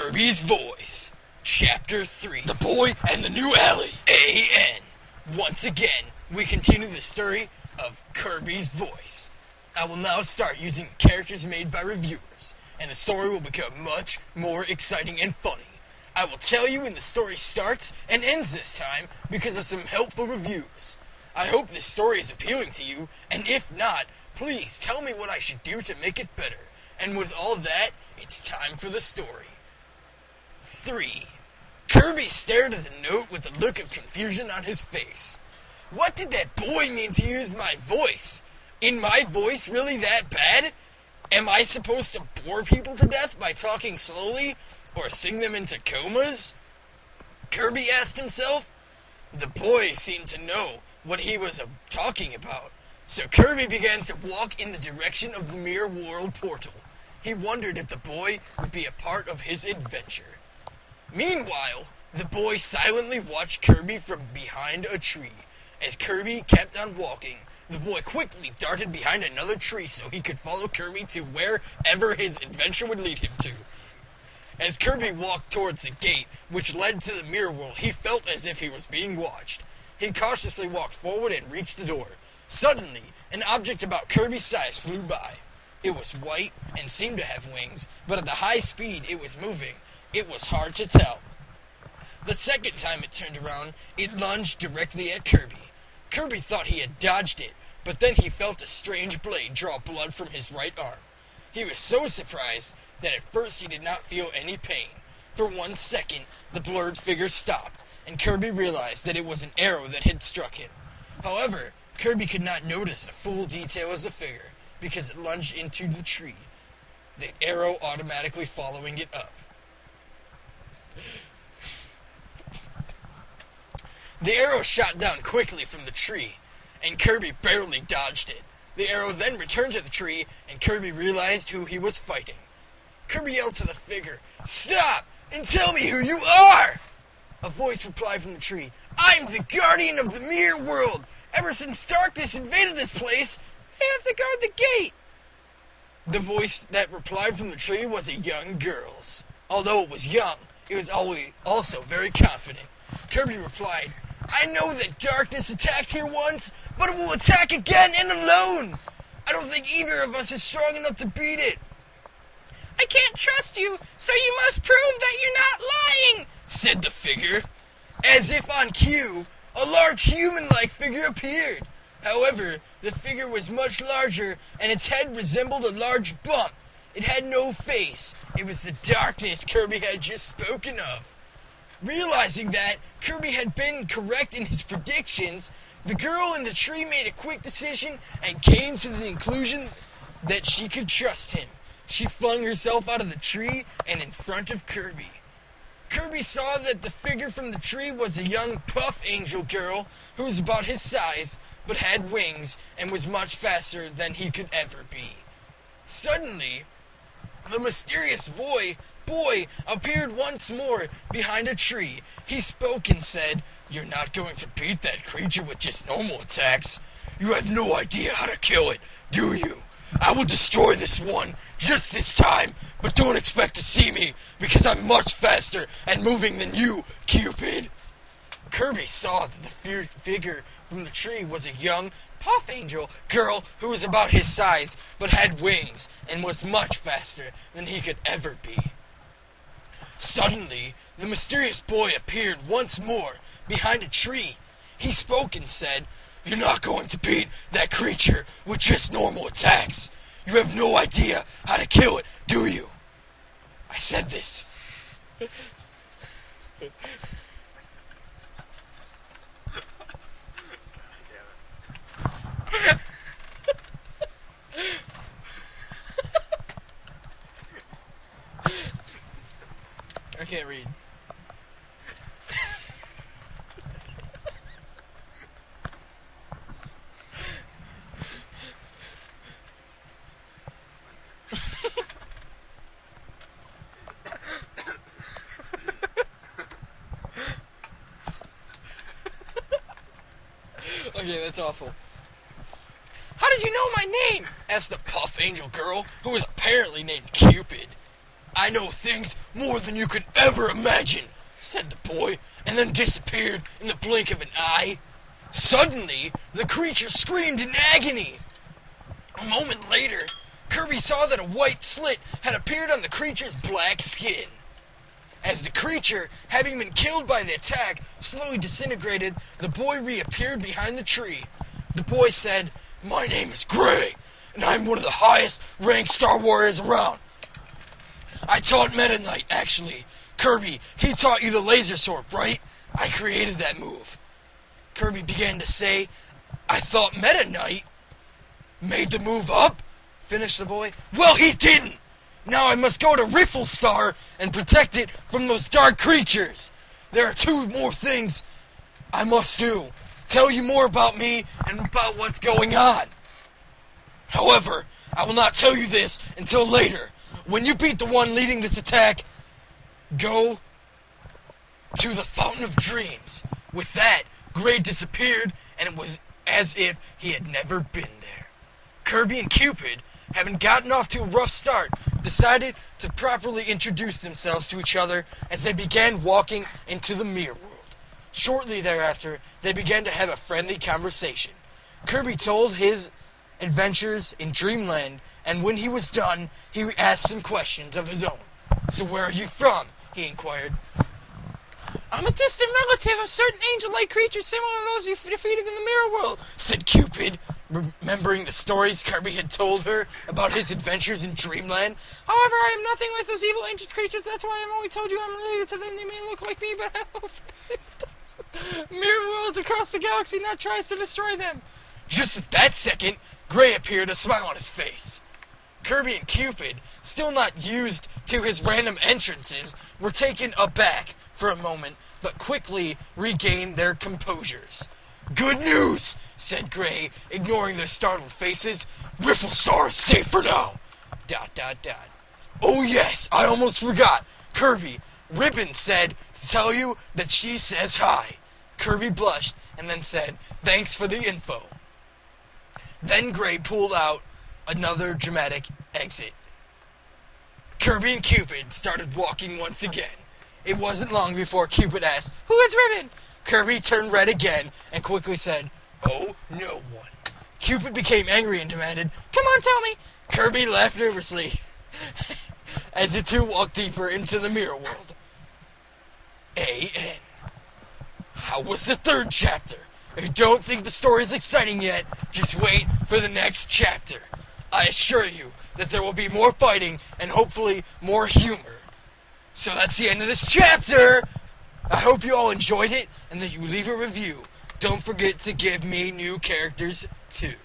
Kirby's Voice, Chapter 3, The Boy and the New Allie, A.N. Once again, we continue the story of Kirby's Voice. I will now start using the characters made by reviewers, and the story will become much more exciting and funny. I will tell you when the story starts and ends this time because of some helpful reviews. I hope this story is appealing to you, and if not, please tell me what I should do to make it better. And with all that, it's time for the story. 3. Kirby stared at the note with a look of confusion on his face. What did that boy mean to use my voice? In my voice really that bad? Am I supposed to bore people to death by talking slowly? Or sing them into comas? Kirby asked himself. The boy seemed to know what he was talking about. So Kirby began to walk in the direction of the Mirror World portal. He wondered if the boy would be a part of his adventure. Meanwhile, the boy silently watched Kirby from behind a tree. As Kirby kept on walking, the boy quickly darted behind another tree so he could follow Kirby to wherever his adventure would lead him to. As Kirby walked towards the gate, which led to the Mirror World, he felt as if he was being watched. He cautiously walked forward and reached the door. Suddenly, an object about Kirby's size flew by. It was white and seemed to have wings, but at the high speed it was moving, it was hard to tell. The second time it turned around, it lunged directly at Kirby. Kirby thought he had dodged it, but then he felt a strange blade draw blood from his right arm. He was so surprised that at first he did not feel any pain. For 1 second, the blurred figure stopped, and Kirby realized that it was an arrow that had struck him. However, Kirby could not notice the full details of the figure, because it lunged into the tree, the arrow automatically following it up. The arrow shot down quickly from the tree, and Kirby barely dodged it. The arrow then returned to the tree, and Kirby realized who he was fighting. Kirby yelled to the figure, "Stop, and tell me who you are!" A voice replied from the tree, "I'm the guardian of the Mirror World. Ever since darkness invaded this place, I have to guard the gate." The voice that replied from the tree was a young girl's. Although it was young, it was also very confident. Kirby replied, "I know that darkness attacked here once, but it will attack again and alone. I don't think either of us is strong enough to beat it." "I can't trust you, so you must prove that you're not lying," said the figure. As if on cue, a large human-like figure appeared. However, the figure was much larger, and its head resembled a large bump. It had no face. It was the darkness Kirby had just spoken of. Realizing that Kirby had been correct in his predictions, the girl in the tree made a quick decision and came to the conclusion that she could trust him. She flung herself out of the tree and in front of Kirby. Kirby saw that the figure from the tree was a young puff angel girl who was about his size, but had wings and was much faster than he could ever be. Suddenly, the mysterious boy appeared once more behind a tree. He spoke and said, "You're not going to beat that creature with just normal attacks. You have no idea how to kill it, do you? I will destroy this one just this time, but don't expect to see me because I'm much faster and moving than you, Cupid." Kirby saw that the figure from the tree was a young puff angel girl who was about his size but had wings and was much faster than he could ever be. Suddenly, the mysterious boy appeared once more behind a tree. He spoke and said, "You're not going to beat that creature with just normal attacks. You have no idea how to kill it, do you?" I said this. I can't read. Okay, that's awful. "How did you know my name?" asked the puff angel girl, who was apparently named Cupid. I know things more than you could ever imagine, said the boy, and then disappeared in the blink of an eye. Suddenly, the creature screamed in agony. A moment later, Kirby saw that a white slit had appeared on the creature's black skin. As the creature, having been killed by the attack, slowly disintegrated, the boy reappeared behind the tree. The boy said, "My name is Gray, and I'm one of the highest ranked Star Warriors around. I taught Meta Knight, actually. Kirby, he taught you the laser sword, right? I created that move." Kirby began to say, "I thought Meta Knight made the move up?" finished the boy. "Well, he didn't! Now I must go to Rifflestar and protect it from those dark creatures. There are 2 more things I must do. Tell you more about me and about what's going on. However, I will not tell you this until later. When you beat the one leading this attack, go to the Fountain of Dreams." With that, Gray disappeared, and it was as if he had never been there. Kirby and Cupid, having gotten off to a rough start, decided to properly introduce themselves to each other as they began walking into the mirror world. Shortly thereafter, they began to have a friendly conversation. Kirby told his adventures in Dreamland, and when he was done, he asked some questions of his own. "So where are you from?" he inquired. "I'm a distant relative of certain angel-like creatures similar to those you defeated in the mirror world," said Cupid, remembering the stories Kirby had told her about his adventures in Dreamland. "However, I am nothing like those evil ancient creatures. That's why I've only told you I'm related to them. They may look like me, but I hope mirror world across the galaxy not tries to destroy them." Just at that second, Gray appeared, a smile on his face. Kirby and Cupid, still not used to his random entrances, were taken aback for a moment, but quickly regained their composures. "Good news," said Gray, ignoring their startled faces. "Rifflestar is safe for now. ... Oh yes, I almost forgot. Kirby, Ribbon said to tell you that she says hi." Kirby blushed and then said, "Thanks for the info." Then Gray pulled out another dramatic exit. Kirby and Cupid started walking once again. It wasn't long before Cupid asked, "Who is Ribbon?" Kirby turned red again and quickly said, "Oh, no one." Cupid became angry and demanded, "Come on, tell me." Kirby laughed nervously as the two walked deeper into the mirror world. A.N. How was the 3rd chapter? If you don't think the story is exciting yet, just wait for the next chapter. I assure you that there will be more fighting and hopefully more humor. So that's the end of this chapter! I hope you all enjoyed it and that you leave a review. Don't forget to give me new characters too.